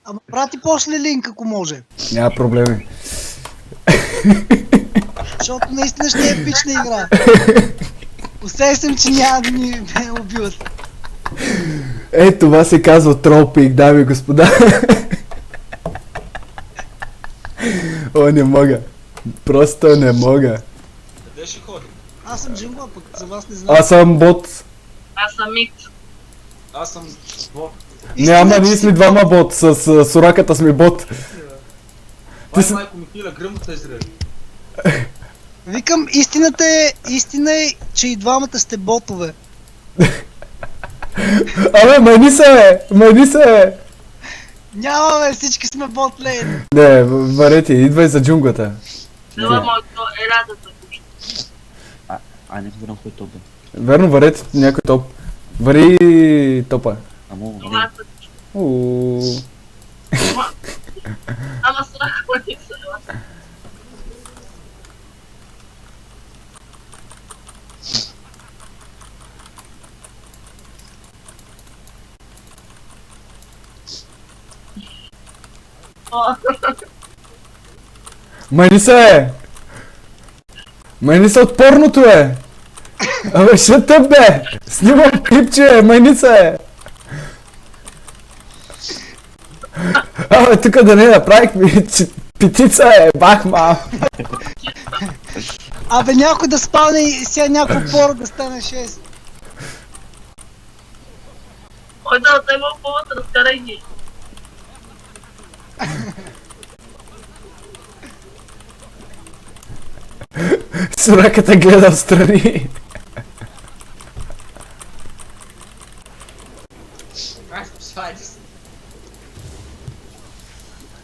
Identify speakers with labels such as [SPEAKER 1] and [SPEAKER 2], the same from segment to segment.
[SPEAKER 1] Ама прати после линк, ако може.
[SPEAKER 2] Няма проблеми.
[SPEAKER 1] Защото наистина ще е епична игра. Усещам, че няма да ни убиват.
[SPEAKER 2] Е, това се казва тропик, дами и господа. О, не мога. Просто не мога.
[SPEAKER 3] Къде ще ходим?
[SPEAKER 1] Аз съм джингла, пък за вас не знам.
[SPEAKER 2] Аз съм бот.
[SPEAKER 4] Аз съм микс.
[SPEAKER 3] Аз съм бот.
[SPEAKER 2] Няма, ние сме двама бот. С Сораката сме бот.
[SPEAKER 3] Май майко Михиля, гръмната изреди.
[SPEAKER 1] Викам, истина е, че и двамата сте ботове.
[SPEAKER 2] Абе, мани се!
[SPEAKER 1] Няма бе, всички сме бот лейн.
[SPEAKER 2] Не, варете, идвай за джунглата.
[SPEAKER 4] Това моето е радата.
[SPEAKER 5] Не разбирам кой топ е.
[SPEAKER 2] Верно, варете някой топ. Вари топа.
[SPEAKER 5] Амо,
[SPEAKER 4] Това е път.
[SPEAKER 2] Ууу.
[SPEAKER 4] Ама страх не са.
[SPEAKER 2] Мани се! Мани се от порното е! Абе, shut up бе! Снимам клипче, мани се! Абе, тук да не направихме, че петица е, бах мам!
[SPEAKER 1] Абе, някой да спалне и сега някой пор да стане 6.
[SPEAKER 4] Кой да отнема повод, разкарай ги.
[SPEAKER 2] Сураката гледа встрани.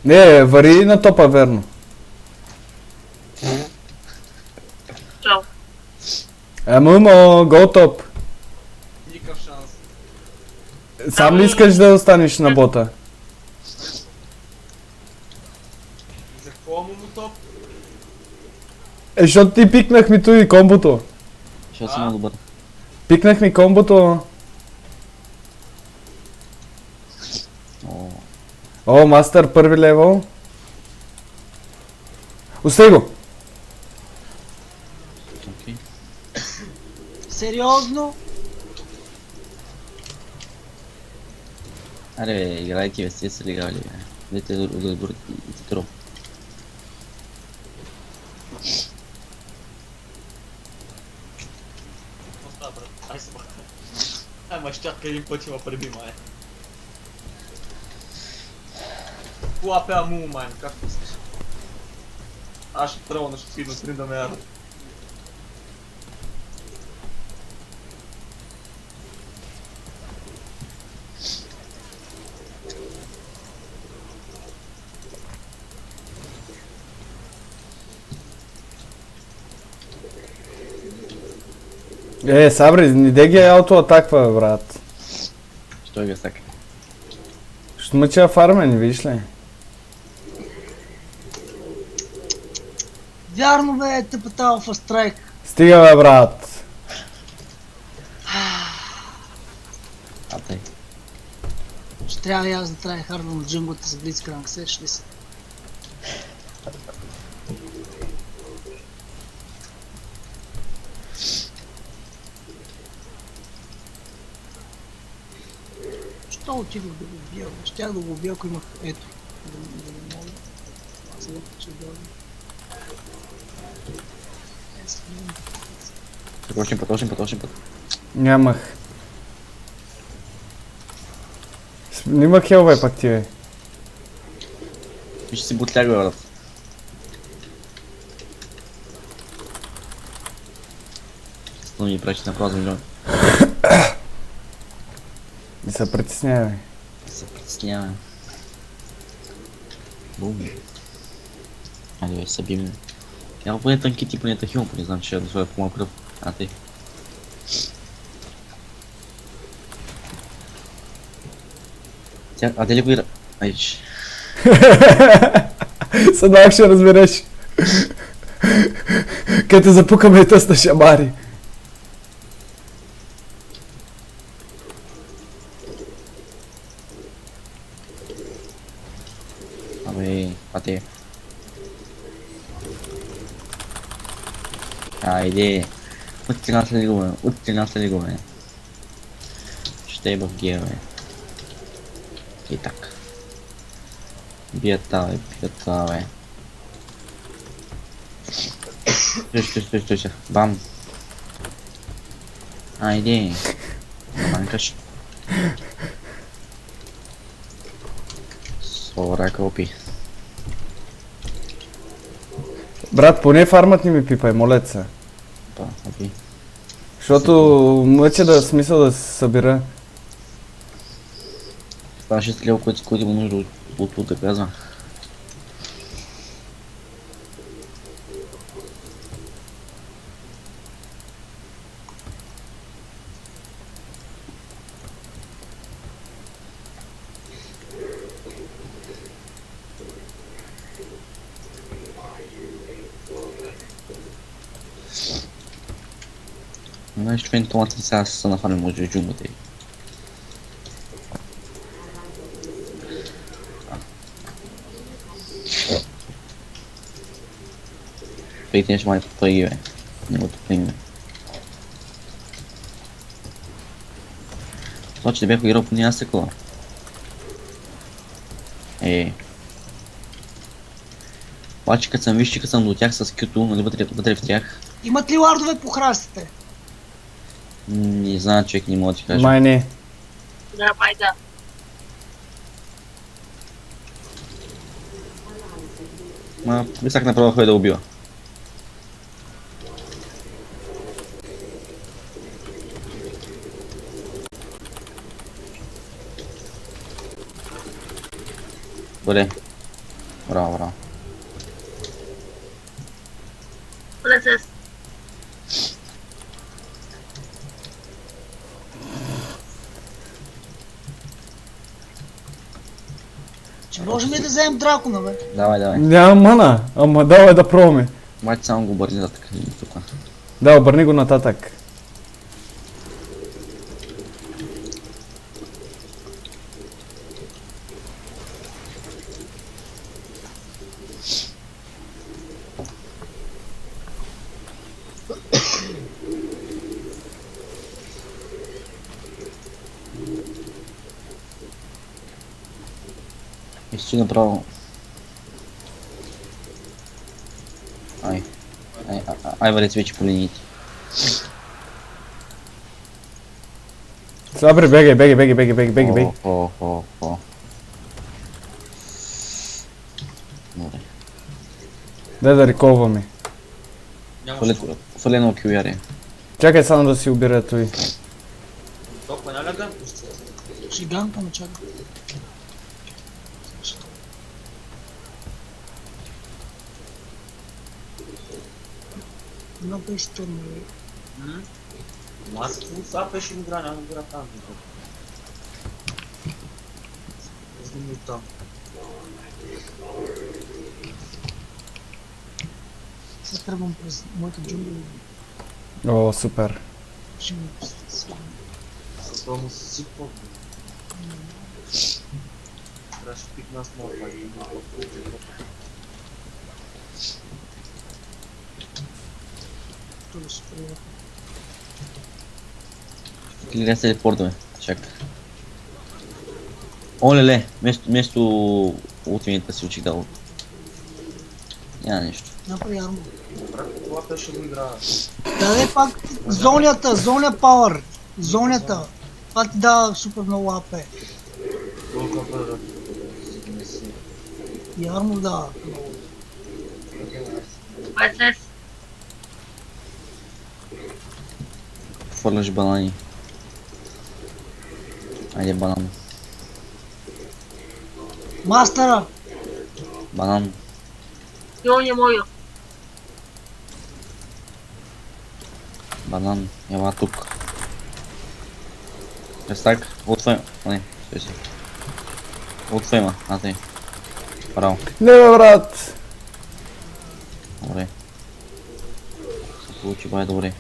[SPEAKER 2] Не, вари на топа, верно.
[SPEAKER 4] Чао.
[SPEAKER 2] Мумо, го топ.
[SPEAKER 3] Никакъв шанс.
[SPEAKER 2] Сам ли искаш да останеш на бота?
[SPEAKER 3] За какво му топ?
[SPEAKER 2] Защото ти пикнах ми и комбото.
[SPEAKER 5] защото съм много добър.
[SPEAKER 2] Пикнах ми комбото. О, мастър, първи левел. Остави го!
[SPEAKER 5] Окей.
[SPEAKER 1] Сериозно?
[SPEAKER 5] Аре бе, играйте бе, сте са легали бе. Дайте да бъдете титро.
[SPEAKER 3] Какво става, брат? Ай се бахта. Ай, мащатка един път има преби, май. Лапе аму, май, както искаш. Аз ще тръгна, ще скидна стрим да ме яда.
[SPEAKER 2] Сабри, не де ги аутоатаква, бе, брат.
[SPEAKER 5] Що ги сака?
[SPEAKER 2] Ще мъча фармен, виж ли?
[SPEAKER 1] Вярно бе, тъпата алфа страйк.
[SPEAKER 2] Стига, бе, брат.
[SPEAKER 5] А тъй.
[SPEAKER 1] Ще трябва и аз да трая хардвам от джунглата с Блицкранк, сеш ли се? Що отидох да го убия? Щях да го убия, ако имах ето. Да не мога. Аз сега ще дойда.
[SPEAKER 5] Поточен път.
[SPEAKER 2] Нямах. Нима хелвай пак ти, бе.
[SPEAKER 5] Виж си бутляга, брат. Но ми пречи направо за милион.
[SPEAKER 2] Не се притеснявай, бе.
[SPEAKER 5] Се притеснявам. Бум. Айде бе, събим. Няма поне тънкити, поне тахилно, не знам, че ще да своя по-малко кръв. А ти? А те ли го ира? Айч.
[SPEAKER 2] Сега ще разбереш. Къде те запукаме тъста шамари.
[SPEAKER 5] А ти? Айде. Оттина се лигуваме, оттина се лигуваме. Ще е в герове. И так. Бият това, бе. Стой. Бам. Айде. Манкаш. Сора копи.
[SPEAKER 2] Брат, поне фармът ни ми пипай, молят се.
[SPEAKER 5] Па, опи.
[SPEAKER 2] Защото мъче да смисъл да се събира.
[SPEAKER 5] Това ще стрел, който има нужда от да казва. Знаеш, че томата сега са нахвали може джунгата й. Той ти нещо май тупаги, бе. Не го тупаги, бе. Това, че не бях играл по няма стъкла. Обаче като съм виж, че като съм до тях с кюто, нали вътре в тях,
[SPEAKER 1] Имат ли лардове по храстите?
[SPEAKER 5] не знам, човек не мога да ти кажа.
[SPEAKER 2] Май не.
[SPEAKER 4] Да, май да.
[SPEAKER 5] Ма, мислях направо ходи да убива. Добре. Браво.
[SPEAKER 4] Процес.
[SPEAKER 1] Че можем ли да вземем дракона, бе?
[SPEAKER 5] Давай.
[SPEAKER 2] Няма мана, ама давай да пробваме.
[SPEAKER 5] Майте само го обърни за така. Тук.
[SPEAKER 2] Да, обърни го нататък.
[SPEAKER 5] Изчи направо. Ай, валец вече по линиите.
[SPEAKER 2] Сабре, бегай.
[SPEAKER 5] О. Добре.
[SPEAKER 2] Дай да реколваме.
[SPEAKER 5] Фалено кюяре.
[SPEAKER 2] Чакай само да си убира той.
[SPEAKER 3] Толкова няма да
[SPEAKER 1] Шиганка ме чака. Много беше трудно, бе.
[SPEAKER 3] Аз това беше игра, няма игра там. Изгубил там.
[SPEAKER 1] Сега тръгвам през моите джунгли.
[SPEAKER 2] О, супер.
[SPEAKER 1] Ще ми
[SPEAKER 3] С това му се сипва. Трябваше пикна с моя файт.
[SPEAKER 1] Това ще приема.
[SPEAKER 5] Гледай се телепортваме. Чакай. Оле, вместо ултимейта си учих дал. Няма нищо.
[SPEAKER 1] Направи армор.
[SPEAKER 3] Брат, това беше игра.
[SPEAKER 1] Даде пак зоня пауър. Зонята. Това ти дава супер много АП.
[SPEAKER 3] Толкова да
[SPEAKER 1] И армор дава много.
[SPEAKER 4] Процес.
[SPEAKER 5] Фърляш банани. Айде банан.
[SPEAKER 1] Мастера!
[SPEAKER 5] Банан.
[SPEAKER 4] Не мое.
[SPEAKER 5] Банан. Ела тук. Престак. Отвай. Не, стой си. Отвай ма. А ти. Браво.
[SPEAKER 2] Не бе, брат.
[SPEAKER 5] Добре. Се получи бай добре.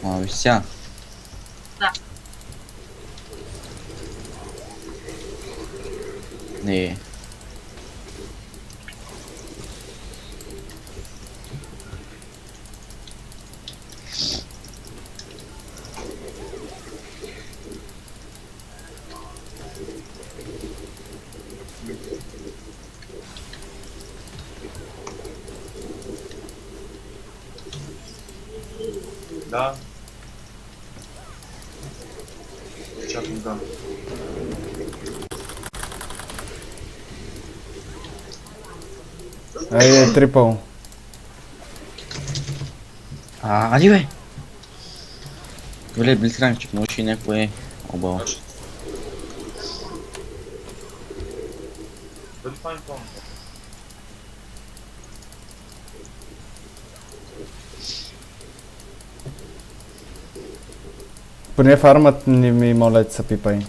[SPEAKER 5] Ама виж сега.
[SPEAKER 4] Да.
[SPEAKER 5] Не.
[SPEAKER 3] Да. Чакам да.
[SPEAKER 2] Айде, трипъл.
[SPEAKER 5] Ади бе! Добре, блицкранчик, може и някой е обал.
[SPEAKER 3] Дали файн план?
[SPEAKER 2] Поне фармът не ми молят са пипай.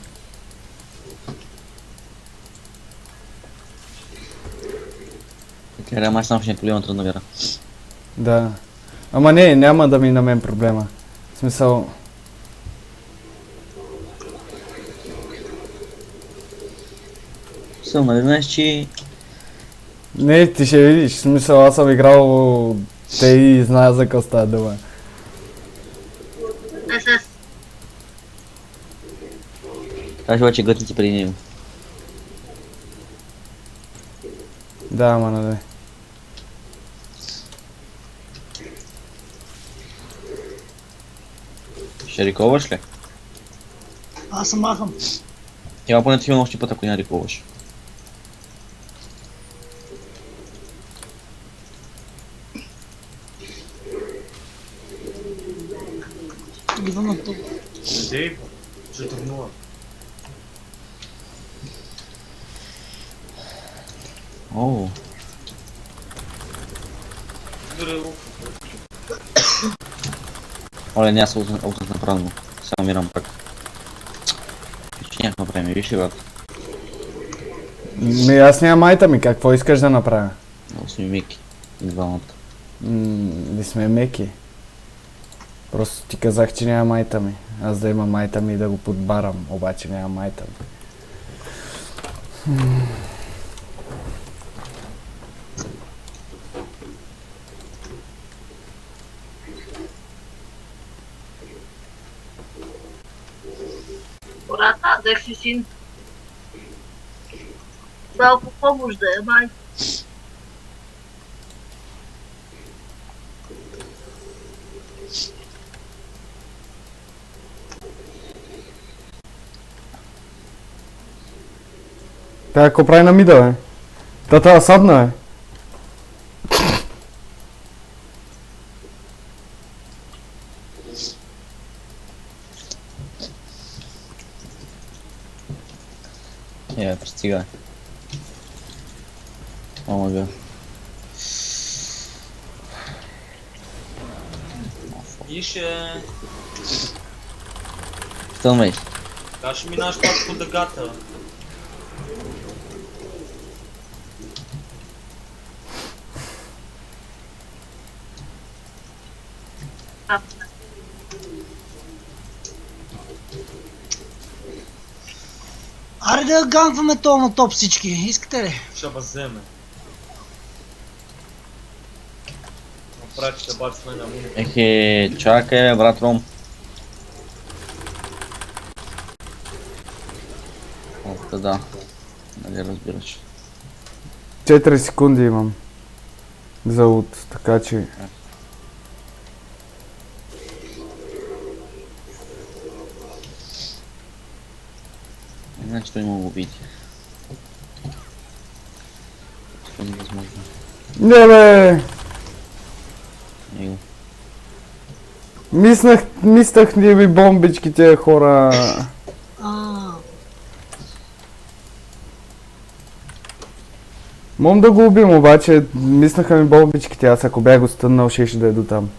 [SPEAKER 5] Тя май само ще не полива трудно вяра.
[SPEAKER 2] Да. Ама не, няма да ми на мен проблема. В смисъл...
[SPEAKER 5] Съм, нали знаеш, че...
[SPEAKER 2] Не, ти ще видиш. В смисъл, аз съм играл... Те и зная за какво става дума.
[SPEAKER 4] СС.
[SPEAKER 5] Кажи обаче гътници преди него.
[SPEAKER 2] Да, ама нали.
[SPEAKER 5] Ще риковаш ли?
[SPEAKER 1] Аз съм махам.
[SPEAKER 5] Тя поне ти още път, ако не риковаш.
[SPEAKER 1] Идвам на тук.
[SPEAKER 3] Дей, ще тръгнува.
[SPEAKER 5] Оу.
[SPEAKER 3] Добре,
[SPEAKER 5] Оле, не, аз ултнах направо. Само мирам пак. Че някакво време, виж ли, брат?
[SPEAKER 2] Ми аз нямам майта ми, какво искаш да направя?
[SPEAKER 5] Много сме мики. И двамата.
[SPEAKER 2] Не сме меки. Просто ти казах, че няма майта ми. Аз да имам майта ми и да го подбарам, обаче няма майта ми.
[SPEAKER 4] Брата, взех си син. Малко помощ да е, май.
[SPEAKER 2] Тя какво прави на мида, бе? Тата садна, бе.
[SPEAKER 5] Пристига. Омага.
[SPEAKER 3] Ише,
[SPEAKER 5] Стълмей.
[SPEAKER 3] как ще минаш пак по дъгата?
[SPEAKER 1] Аре да ганкваме то на топ всички. Искате ли?
[SPEAKER 3] Ще вземе. Направи, ще бацаме на муни.
[SPEAKER 5] Ехе, чакай, бе, брат Ром. О, да. Нали разбираш.
[SPEAKER 2] 4 секунди имам. За ут, така че...
[SPEAKER 5] Значи той има убити. Това е невъзможно.
[SPEAKER 2] Не, бе!
[SPEAKER 5] Него.
[SPEAKER 2] Мислях ни ми бомбички тия хора. Мом да го убим, обаче миснаха ми бомбичките, аз ако бях го стъннал, ще да е до там.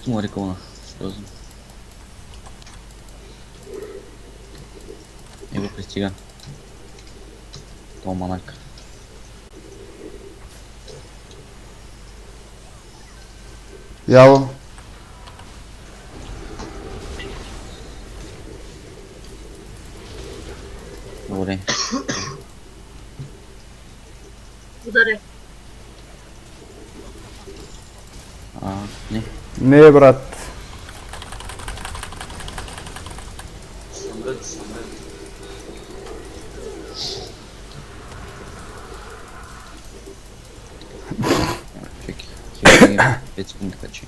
[SPEAKER 5] Му рекона. Сериозно. Его пристига. То манак.
[SPEAKER 2] Яло.
[SPEAKER 5] Добре.
[SPEAKER 4] Ударе.
[SPEAKER 5] Не.
[SPEAKER 2] Не, брат.
[SPEAKER 3] Съмрете.
[SPEAKER 5] Чеки. Хило 5 секунди качи.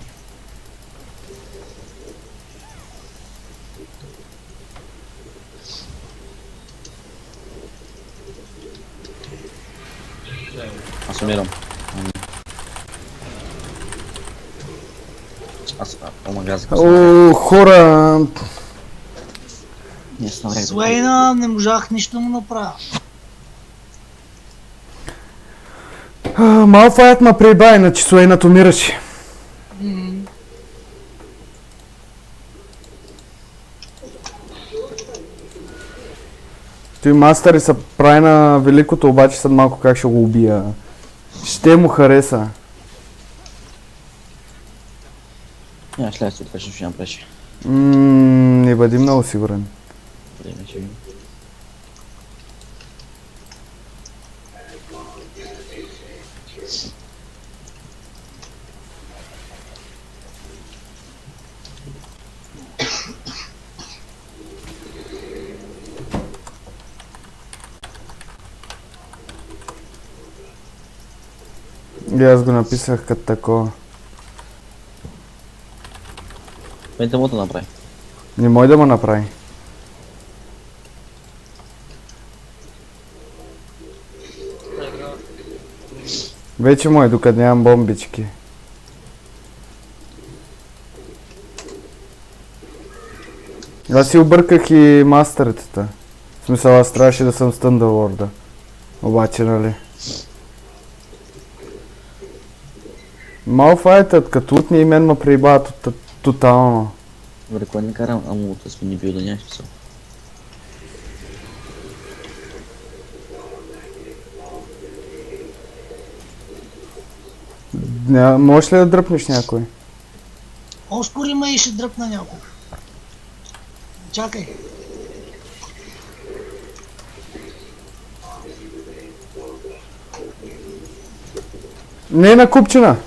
[SPEAKER 5] Аз умирам. Омага,
[SPEAKER 2] О, хора!
[SPEAKER 5] Не съм време.
[SPEAKER 1] Суейна не можах нищо да му направя.
[SPEAKER 2] Малфайът ма преба, иначе Суейнат умираше. Той мастери са прави на великото, обаче съм малко как ще го убия. Ще му хареса.
[SPEAKER 5] Няма ще лясти, така ще направиш.
[SPEAKER 2] Не бъди много сигурен.
[SPEAKER 5] Време ще видим.
[SPEAKER 2] И аз го написах като такова.
[SPEAKER 5] Пейнта му да направи.
[SPEAKER 2] Не може да ме направи. Вече му е, докато нямам бомбички. Аз си обърках и мастеритата. В смисъл, аз трябваше да съм Стъндърлорда. Обаче, нали? Малфайтът, като утни и мен ме преибават тотално.
[SPEAKER 5] Добре, кой не карам, ама да сме ни бил да няма смисъл.
[SPEAKER 2] Можеш ли да дръпнеш някой?
[SPEAKER 1] Оспори ме и ще дръпна някой. Чакай.
[SPEAKER 2] Не е на купчина!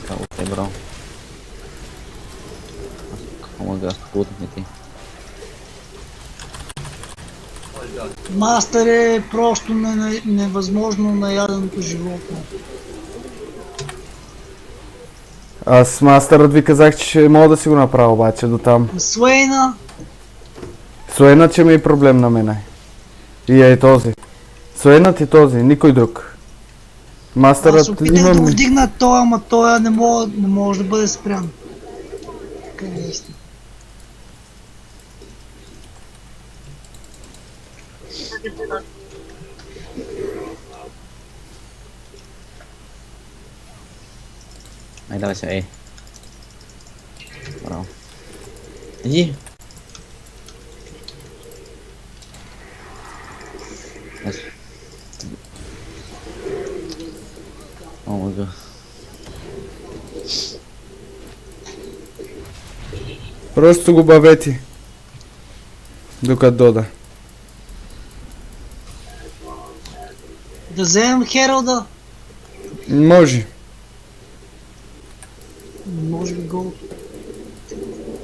[SPEAKER 5] Така, окей, браво. Омага, аз попутнах не ти.
[SPEAKER 1] Мастер е просто невъзможно на яденото животно.
[SPEAKER 2] Аз мастърът ви казах, че ще мога да си го направя, обаче до там.
[SPEAKER 1] Суейна,
[SPEAKER 2] Суенът ще ми е проблем на мене. И е този. Суенът и този, никой друг.
[SPEAKER 1] аз
[SPEAKER 2] Мастърът
[SPEAKER 1] опитах да
[SPEAKER 2] имам...
[SPEAKER 1] го вдигна тоя, ама тоя не може да бъде спрян. Къде сте?
[SPEAKER 5] Ай, давай се, ей. Браво. Иди. Аз. Омага.
[SPEAKER 2] Просто го бавете. Докато дода.
[SPEAKER 1] Да вземем Хералда?
[SPEAKER 2] Може.
[SPEAKER 1] Може би гол.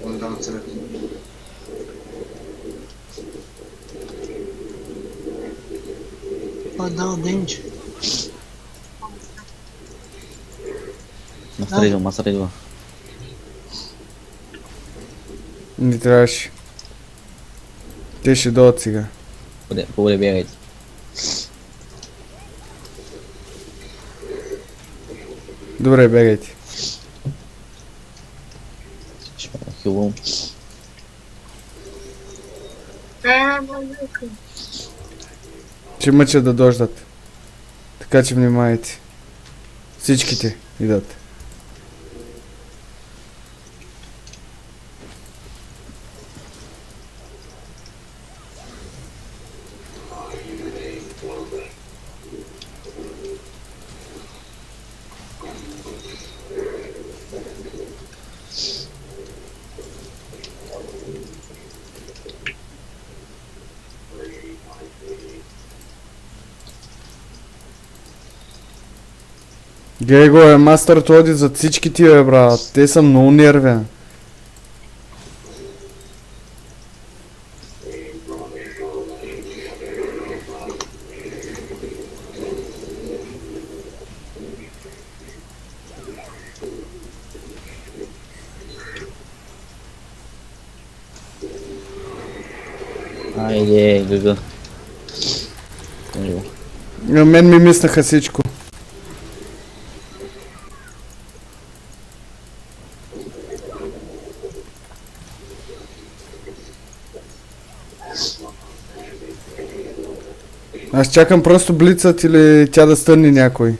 [SPEAKER 3] Да дам цвет.
[SPEAKER 1] Това дава демидж.
[SPEAKER 5] Мастер идва.
[SPEAKER 2] Не трябваше. Те ще дойдат сега.
[SPEAKER 5] По-добре бягайте.
[SPEAKER 2] Добре, бегайте.
[SPEAKER 5] Ще правя хилвам.
[SPEAKER 2] Ще мъчат да дождат. Така че внимайте. Всичките идат. Гего е, мастърът оди за всички тия, брат. Те са много нервен.
[SPEAKER 5] Айде, гъгъ. Ево.
[SPEAKER 2] На мен ми миснаха всичко. Аз чакам просто блицът или тя да стънни някой.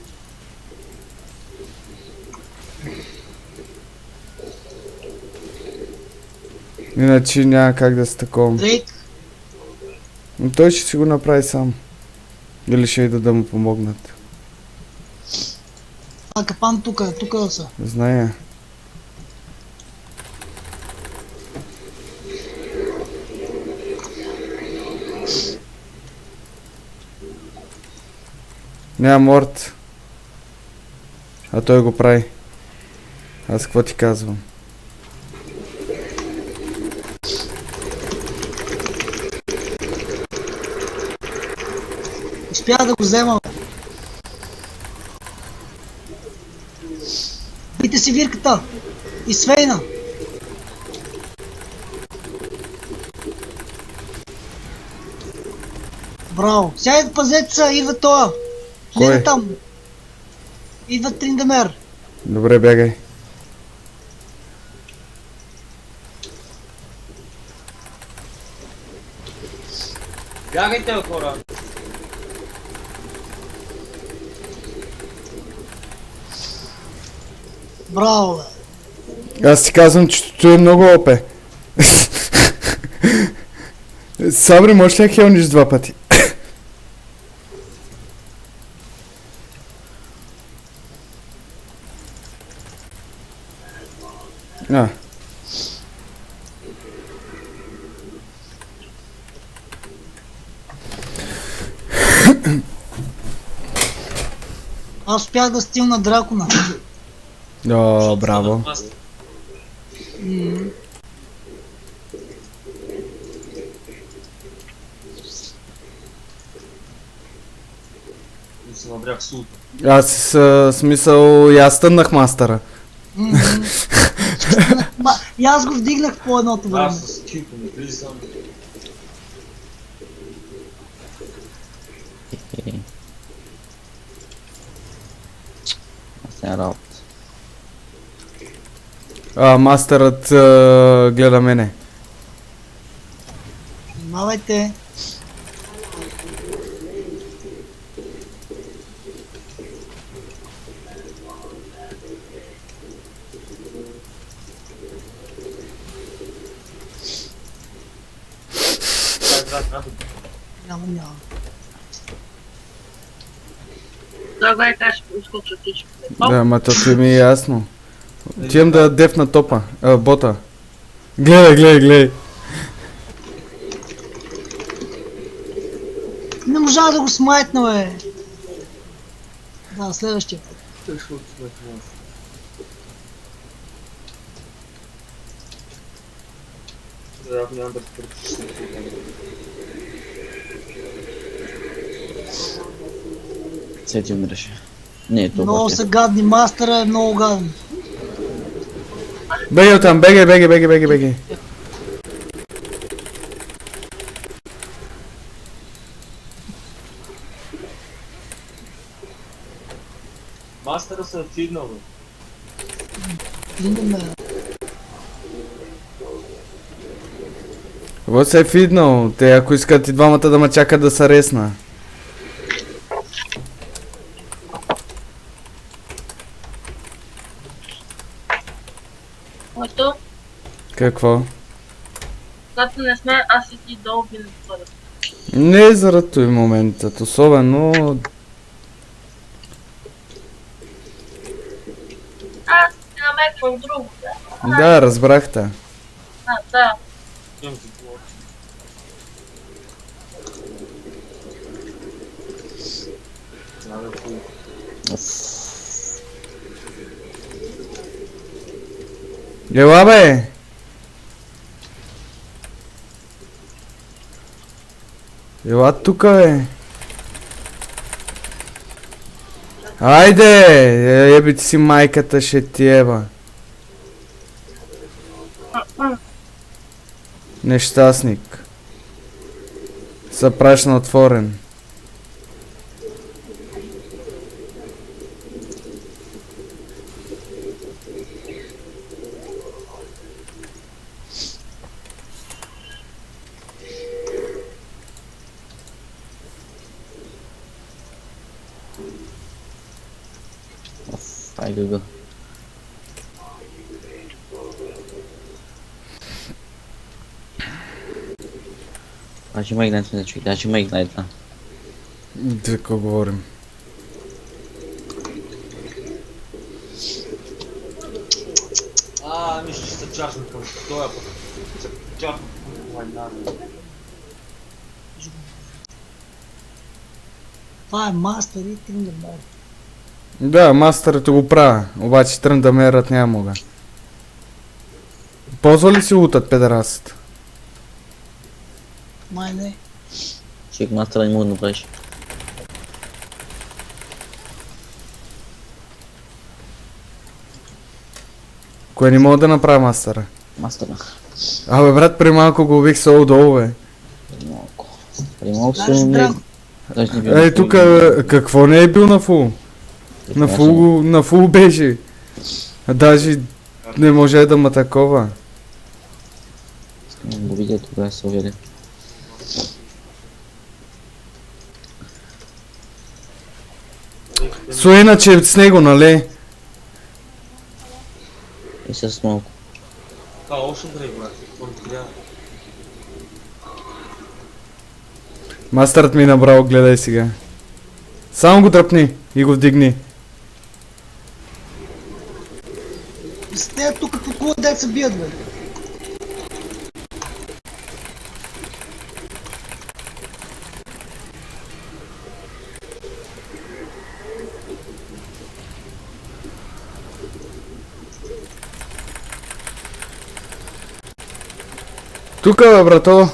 [SPEAKER 2] Иначе няма как да се такова.
[SPEAKER 1] Дрейк,
[SPEAKER 2] Но той ще си го направи сам. Или ще ида да му помогнат.
[SPEAKER 1] а капан тука да са.
[SPEAKER 2] Зная. Няма морд. А той го прави. Аз какво ти казвам?
[SPEAKER 1] Успях да го взема. Бийте си вирката. И свейна. Браво. Сега пазете се, идва тоя.
[SPEAKER 2] Кой?
[SPEAKER 1] Гледа там. Идва Триндамер.
[SPEAKER 2] Добре, бягай.
[SPEAKER 3] Бягайте, хора!
[SPEAKER 1] Браво, бе.
[SPEAKER 2] Аз ти казвам, че той е много опе. Сабри, можеш ли да хелниш 2 пъти? А.
[SPEAKER 1] Аз успях да стилна дракона.
[SPEAKER 2] О, браво.
[SPEAKER 1] М.
[SPEAKER 3] И се набрях султа.
[SPEAKER 2] Аз с смисъл и аз стъннах мастера.
[SPEAKER 1] М. И аз го вдигнах по едното време.
[SPEAKER 3] Аз с кипо не влизам.
[SPEAKER 5] Сега работа.
[SPEAKER 2] Мастерът гледа мене.
[SPEAKER 1] Внимавайте. Няма.
[SPEAKER 4] Тогава как ще ускочат всички.
[SPEAKER 2] Да, ма то ми е ясно. Отивам да дефна топа, бота. Гледай.
[SPEAKER 1] Не можа да го смайтна, бе. Да, следващия път.
[SPEAKER 3] Защото сме това. Да, ако няма да препишем.
[SPEAKER 5] Сети умираше. Не е
[SPEAKER 1] Много
[SPEAKER 5] толкова.
[SPEAKER 1] са гадни, мастера е много гаден.
[SPEAKER 2] Бегай оттам, бегай.
[SPEAKER 3] Мастера се е фиднал, бе.
[SPEAKER 1] Триндамер.
[SPEAKER 2] Вот се е фиднал. Те ако искат и двамата да ме чакат да са ресна.
[SPEAKER 4] Който,
[SPEAKER 2] Какво?
[SPEAKER 4] когато не сме, аз и ти долу би не бъда.
[SPEAKER 2] Не е заради този моментът, особено...
[SPEAKER 4] Аз ти намеквам друго, да.
[SPEAKER 2] Да, разбрах те.
[SPEAKER 4] Да.
[SPEAKER 3] Имам ти това. Знам да хубаво.
[SPEAKER 2] Ела бе! Ела тука бе! Айде! Еби ти си майката, ще ти еба. Нещастник. Са правиш на отворен.
[SPEAKER 5] Ай, гъгъл. Значи има игнайт сме човек, значи има игнайт, да.
[SPEAKER 2] За какво говорим?
[SPEAKER 3] Мисля, че се чашна към тоя път. Се чашна към война.
[SPEAKER 1] Това е мастер и Триндамер.
[SPEAKER 2] Да, мастерът го правя, обаче тръндамерът няма мога. Ползва ли си лутът, педерасът?
[SPEAKER 1] Май не.
[SPEAKER 5] Човек мастера не мога да направиш.
[SPEAKER 2] Кое не мога да направя мастера?
[SPEAKER 5] Мастера.
[SPEAKER 2] Абе брат, при малко го убих соло долу, бе.
[SPEAKER 5] Малко. При малко
[SPEAKER 1] Даже
[SPEAKER 5] се не...
[SPEAKER 1] драм.
[SPEAKER 5] Даже не бил
[SPEAKER 2] Ей,
[SPEAKER 5] на фул.
[SPEAKER 2] тук какво не е бил на фул? На фул беше. А даже не може да ма такова.
[SPEAKER 5] Го видя тогава се уведе.
[SPEAKER 2] Суена, че е с него, нали?
[SPEAKER 5] И с малко.
[SPEAKER 3] Това още дрей, брат. Това трябва.
[SPEAKER 2] Мастерът ми е набрал, гледай сега. Само го дръпни и го вдигни.
[SPEAKER 1] И с нея тук по кого деца бият, бе.
[SPEAKER 2] Тука, бе, брато.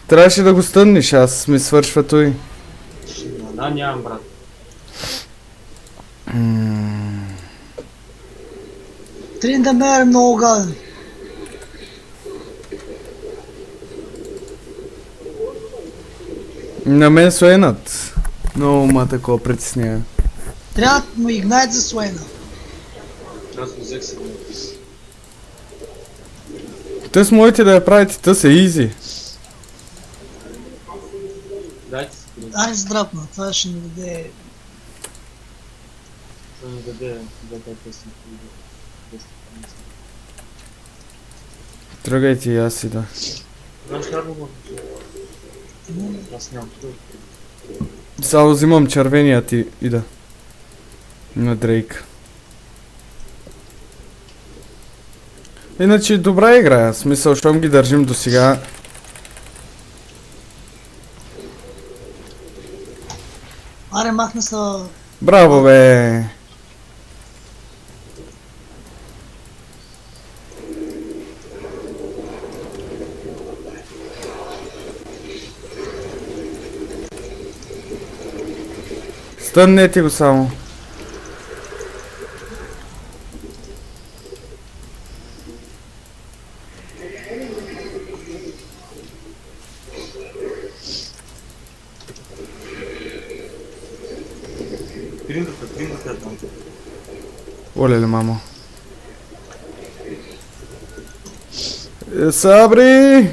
[SPEAKER 2] Трябваше да го стънниш, аз ми свършва той.
[SPEAKER 3] Да, нямам, брат.
[SPEAKER 1] Триндамер е много гаден.
[SPEAKER 2] На мен суенат. Много ма такова притеснява.
[SPEAKER 1] Трябва да му игнайт за Суена.
[SPEAKER 3] Аз го взех сега.
[SPEAKER 2] Тъс можете да я правите, тъс е изи.
[SPEAKER 3] Дайте си, брат.
[SPEAKER 1] Ай, здрапна, това ще ни даде...
[SPEAKER 3] Да ми даде 2-5
[SPEAKER 2] Тръгайте и аз и да.
[SPEAKER 3] Знаеш как го Аз нямам това.
[SPEAKER 2] Само взимам червеният и да. На Дрейк. Иначе добра игра, в смисъл, щом ги държим до сега.
[SPEAKER 1] Аре, махна са...
[SPEAKER 2] Браво, бе! Стъннете го само.
[SPEAKER 3] Триндата е там.
[SPEAKER 2] Оле-ле, мамо. Сабри!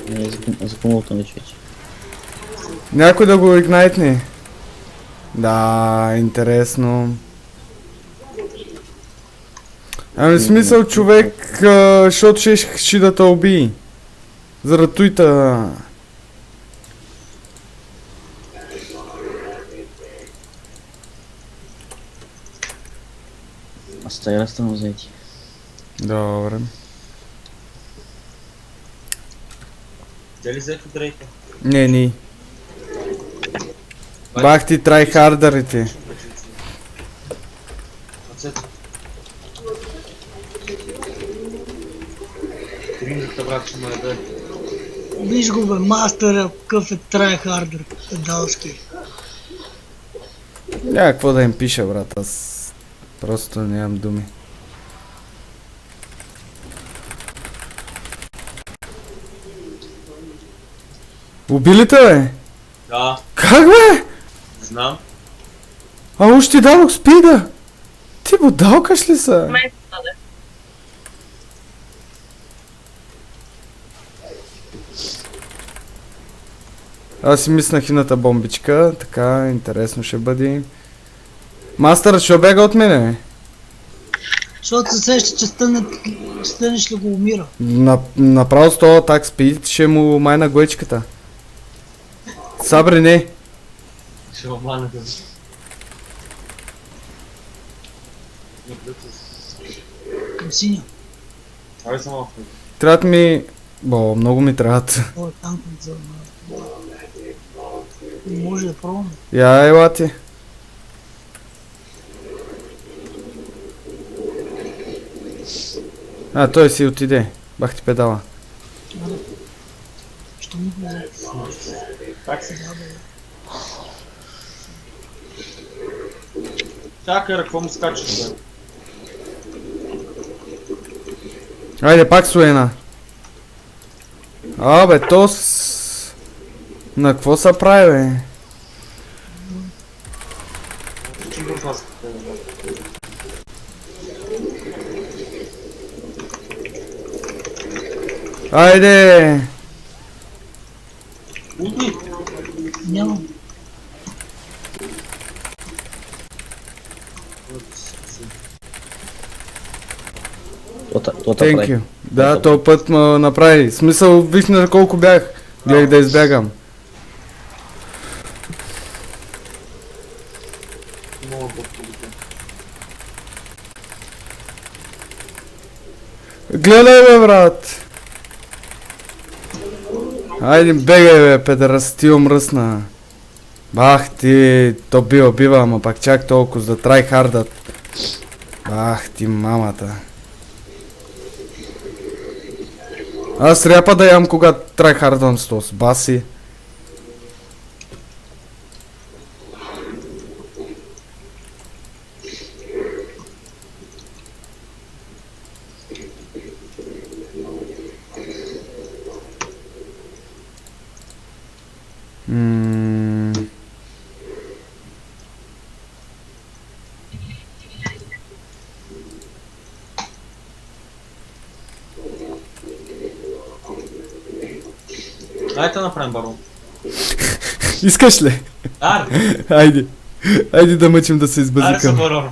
[SPEAKER 5] Не, за помолта ми човече.
[SPEAKER 2] Някой да го игнайтне. Да, интересно. Ами в смисъл човек, защото ще да те уби. Заради туйта.
[SPEAKER 5] Аз тая разтърно заети.
[SPEAKER 2] Добре.
[SPEAKER 3] Те ли взеха дрейка?
[SPEAKER 2] Не, ни. Бах ти трайхардърите.
[SPEAKER 3] Оцето. Триндата, брат, ще ме даде.
[SPEAKER 1] Виж го бе, мастера, какъв е трайхардър, педалски.
[SPEAKER 2] Няма какво да им пиша, брат, аз просто нямам думи. Убили те, бе?
[SPEAKER 3] Да,
[SPEAKER 2] Как, бе?
[SPEAKER 3] знам.
[SPEAKER 2] А уж ти дадох спида! Ти будалкаш ли са?
[SPEAKER 4] Мен се даде.
[SPEAKER 2] Аз си мислех ината бомбичка, така, интересно ще бъде. Мастърът ще бега от мене, бе.
[SPEAKER 1] Защото се сеща, че стънеш ли го умира.
[SPEAKER 2] Направо с този атак спид ще му майна глечката. Сабри, не.
[SPEAKER 3] Ще го мана да...
[SPEAKER 1] Към синя.
[SPEAKER 3] Ай, съм малко.
[SPEAKER 2] Трябват ми... Бо, много ми трябват.
[SPEAKER 1] О, танкът за... Може да пробваме.
[SPEAKER 2] Я, ела ти. А, той си отиде. Бах ти педала.
[SPEAKER 1] Що ми го взе?
[SPEAKER 3] Как се? Чакай, какво му скачаш, бе?
[SPEAKER 2] Айде, пак Суена. Абе, то с... На какво са прави, бе?
[SPEAKER 3] Че бързо аз
[SPEAKER 2] Айде!
[SPEAKER 3] Уди!
[SPEAKER 1] Нямам.
[SPEAKER 5] То
[SPEAKER 2] Thank you. Да, този път ме направи. Смисъл, вижте колко бях. Гледах да избягам.
[SPEAKER 3] Много бързо.
[SPEAKER 2] Гледай, бе, брат! Айде, бегай, бе, педерасти мръсна. Бах ти, то бива, ама пак чак толкова за трайхардът. Бах ти, мамата. Аз ряпа да ям кога трайхардам с този баси.
[SPEAKER 3] Дайте направим барон.
[SPEAKER 2] Искаш ли?
[SPEAKER 3] Аре!
[SPEAKER 2] Айде. Айде да мъчим да се
[SPEAKER 3] Аре са
[SPEAKER 2] избазикам.
[SPEAKER 3] барон.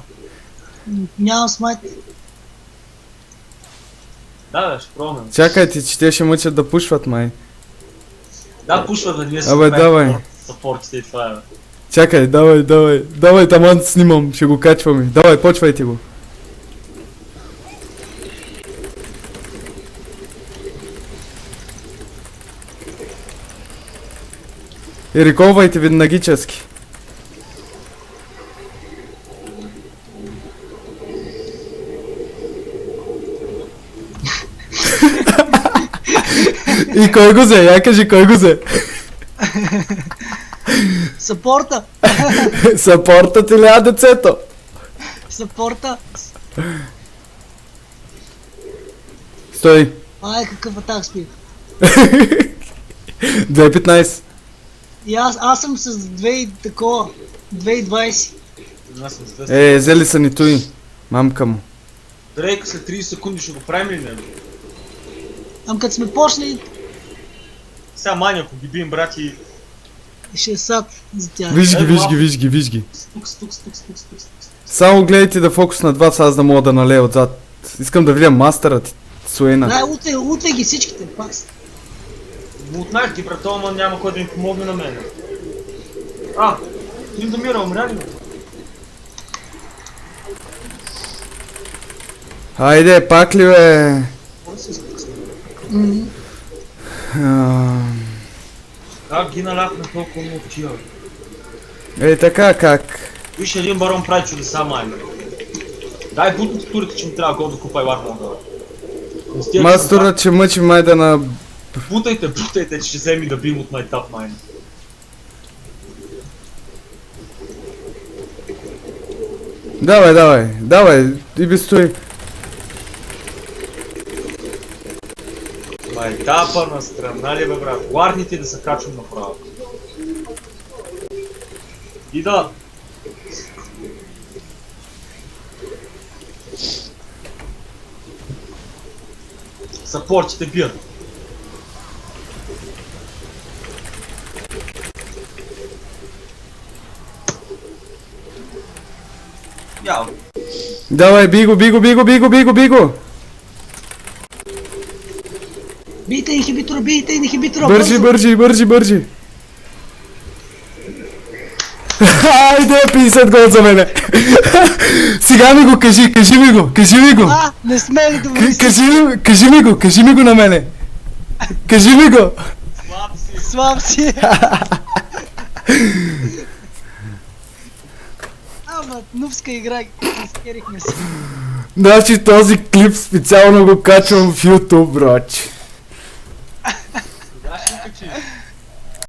[SPEAKER 1] Нямам смайт.
[SPEAKER 3] Да, ще пробваме.
[SPEAKER 2] Чакайте, че те ще мъчат да пушват, май.
[SPEAKER 3] Да, пушва да ние
[SPEAKER 2] Абе, давай.
[SPEAKER 3] Съпортите и това е.
[SPEAKER 2] Чакай, давай, таман снимам, ще го качваме. Давай, почвайте го. И реколвайте виднагически. И кой го взе? Я кажи кой го взе.
[SPEAKER 1] Съпорта!
[SPEAKER 2] Съпортът или децето?
[SPEAKER 1] Съпорта!
[SPEAKER 2] Стой.
[SPEAKER 1] Ай, какъв атак спид.
[SPEAKER 2] 2.15.
[SPEAKER 1] И аз съм с 2 и такова. 2.20.
[SPEAKER 3] Аз съм с 200.
[SPEAKER 2] Взели са ни той. Мамка му.
[SPEAKER 3] Дрейка след 30 секунди ще го правим ли не?
[SPEAKER 1] Ам като сме почнали,
[SPEAKER 3] Сега Маня, ако ги бием, брати...
[SPEAKER 1] ще е сад за тях.
[SPEAKER 2] Виж ги.
[SPEAKER 3] Стук.
[SPEAKER 2] Само гледайте да фокуснат вас, аз да мога да налея отзад. Искам да видя мастърът Суена.
[SPEAKER 1] Да, утре ги всичките, пас.
[SPEAKER 3] Отнах ги, брато, ама няма кой да им помогне на мене. Линдомира, умря ли?
[SPEAKER 2] Хайде, пак ли, бе?
[SPEAKER 3] Как ги наляхме толкова много тия?
[SPEAKER 2] Така как?
[SPEAKER 3] Виж, един барон прави чудеса, майме. Дай бутните турите, че ми трябва гол да купа и лак мога.
[SPEAKER 2] Мастърът ще мъчи май да
[SPEAKER 3] Бутайте, че ще вземи да бим от най-тап майн.
[SPEAKER 2] Давай, иби стои.
[SPEAKER 3] Майтапа на страна ли бе брат? Варните да се качвам направо. И да. Саппортите бият. Яо.
[SPEAKER 2] Давай, биго.
[SPEAKER 1] Бийте инхибитора,
[SPEAKER 2] Бързи. Айде, 50 гол за мене. Сега ми го кажи ми го.
[SPEAKER 1] А, не сме ли добри си?
[SPEAKER 2] Кажи ми го на мене. Кажи ми го.
[SPEAKER 3] Слаб си.
[SPEAKER 1] Слаб си. Ама, нубска игра, изкерихме се.
[SPEAKER 2] Значи този клип специално го качвам в YouTube, брат.
[SPEAKER 3] Кога ще го качиш?